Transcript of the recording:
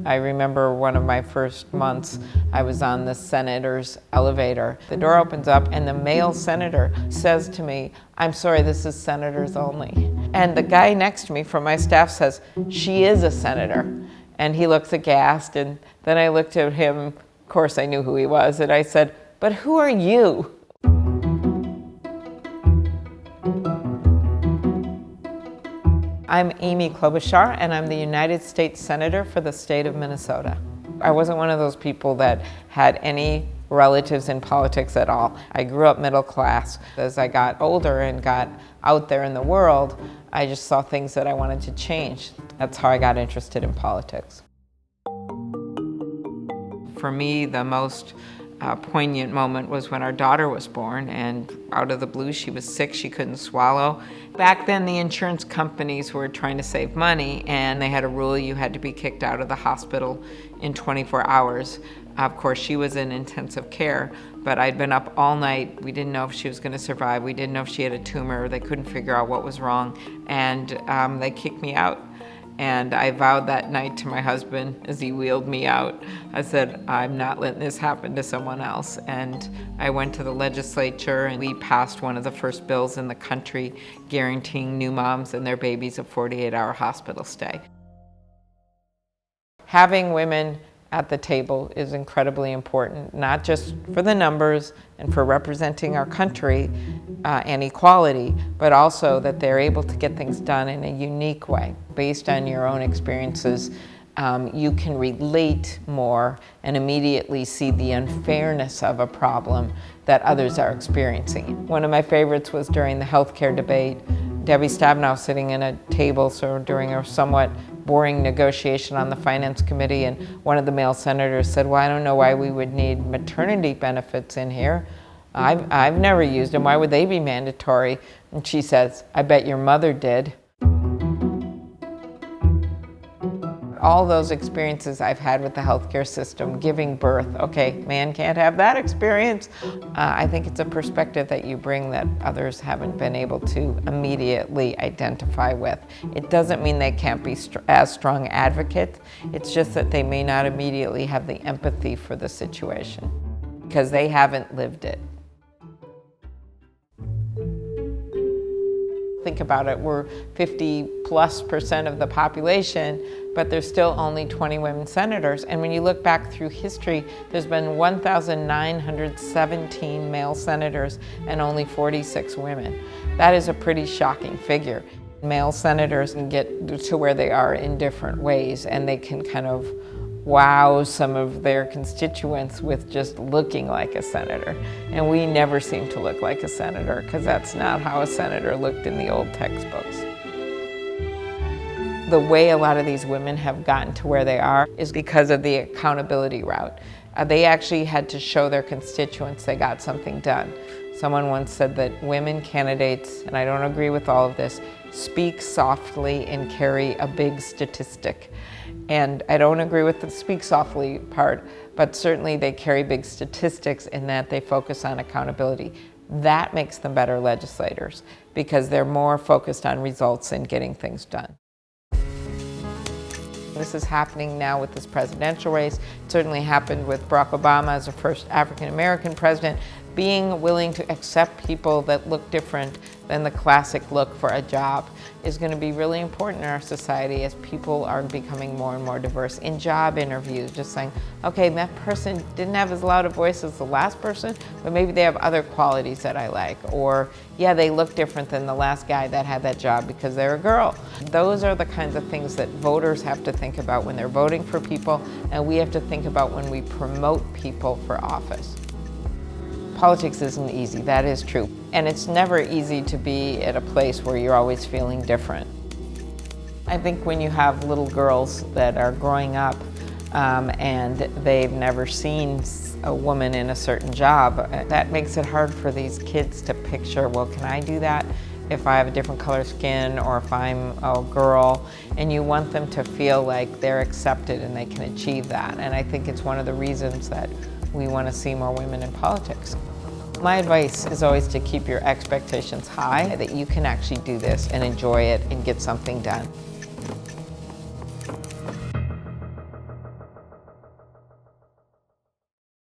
I remember one of my first months, I was on the senator's elevator. The door opens up and the male senator says to me, "I'm sorry, this is senators only." And the guy next to me from my staff says, "She is a senator." And he looks aghast, and then I looked at him, of course I knew who he was, and I said, "But who are you?" I'm Amy Klobuchar, and I'm the United States Senator for the state of Minnesota. I wasn't one of those people that had any relatives in politics at all. I grew up middle class. As I got older and got out there in the world, I just saw things that I wanted to change. That's how I got interested in politics. For me, the most poignant moment was when our daughter was born, and out of the blue she was sick, she couldn't swallow. Back then the insurance companies were trying to save money, and they had a rule you had to be kicked out of the hospital in 24 hours. Of course, she was in intensive care, but I'd been up all night. We didn't know if she was going to survive. We didn't know if she had a tumor. They couldn't figure out what was wrong, and they kicked me out. And I vowed that night to my husband as he wheeled me out. I said, "I'm not letting this happen to someone else." And I went to the legislature, and we passed one of the first bills in the country guaranteeing new moms and their babies a 48-hour hospital stay. Having women at the table is incredibly important, not just for the numbers and for representing our country and equality, but also that they're able to get things done in a unique way. Based on your own experiences, you can relate more and immediately see the unfairness of a problem that others are experiencing. One of my favorites was during the healthcare debate. Debbie Stabenow sitting in a table, so during a somewhat boring negotiation on the Finance Committee, and one of the male senators said, "Well, I don't know why we would need maternity benefits in here. I've never used them. Why would they be mandatory?" And she says, "I bet your mother did." All those experiences I've had with the healthcare system, giving birth, okay, man can't have that experience. I think it's a perspective that you bring that others haven't been able to immediately identify with. It doesn't mean they can't be as strong advocates, it's just that they may not immediately have the empathy for the situation because they haven't lived it. Think about it, we're 50+% of the population, but there's still only 20 women senators. And when you look back through history, there's been 1,917 male senators and only 46 women. That is a pretty shocking figure. Male senators can get to where they are in different ways, and they can kind of wow some of their constituents with just looking like a senator. And we never seem to look like a senator because that's not how a senator looked in the old textbooks. The way a lot of these women have gotten to where they are is because of the accountability route. They actually had to show their constituents they got something done. Someone once said that women candidates, and I don't agree with all of this, speak softly and carry a big statistic. And I don't agree with the speak softly part, but certainly they carry big statistics in that they focus on accountability. That makes them better legislators because they're more focused on results and getting things done. This is happening now with this presidential race. It certainly happened with Barack Obama as the first African-American president. Being willing to accept people that look different than the classic look for a job is going to be really important in our society as people are becoming more and more diverse. In job interviews, just saying, okay, that person didn't have as loud a voice as the last person, but maybe they have other qualities that I like. Or, yeah, they look different than the last guy that had that job because they're a girl. Those are the kinds of things that voters have to think about when they're voting for people, and we have to think about when we promote people for office. Politics isn't easy, that is true. And it's never easy to be at a place where you're always feeling different. I think when you have little girls that are growing up and they've never seen a woman in a certain job, that makes it hard for these kids to picture, well, can I do that if I have a different color skin or if I'm a girl? And you want them to feel like they're accepted and they can achieve that. And I think it's one of the reasons that we want to see more women in politics. My advice is always to keep your expectations high, that you can actually do this and enjoy it and get something done.